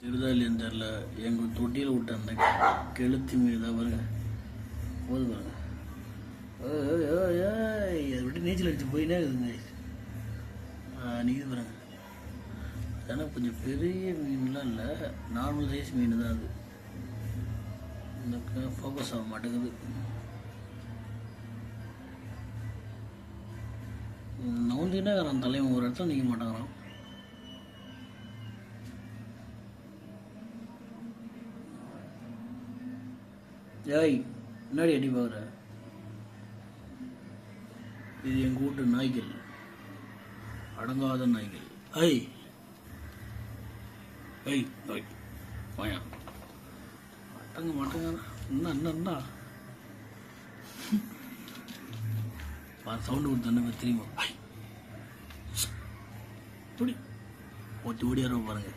திருதாலியம் தெரில எங்கள் தொட்டியில் விட்ட அந்த கெளுத்தி மீன் தான் பாருங்க போது பாருங்க. அதை விட்டு நீச்சல் அடிச்சு போயினே இருக்குதுங்க. நீங்கள் பாருங்க. அதனால் கொஞ்சம் பெரிய மீன்லாம் இல்லை, நார்மல் சைஸ் மீன் தான் அது. இந்த ஃபோக்கஸ் ஆக மாட்டேங்குது. நவுந்தினா இருக்கிறான் தலைவன், ஒரு இடத்துல நிற்க மாட்டாங்கிறான். ஏய் முன்னாடி அடி பார்க்குற, இது எங்கள் வீட்டு நாய்கள், அடங்காத நாய்கள். ஐய் ஐய் ஐய் வாயா, அடங்க மாட்டேங்க. என்ன சவுண்டு கொடுத்தா தெரியுமா? ஓடி ஓட்டி ஓடியார பாருங்க.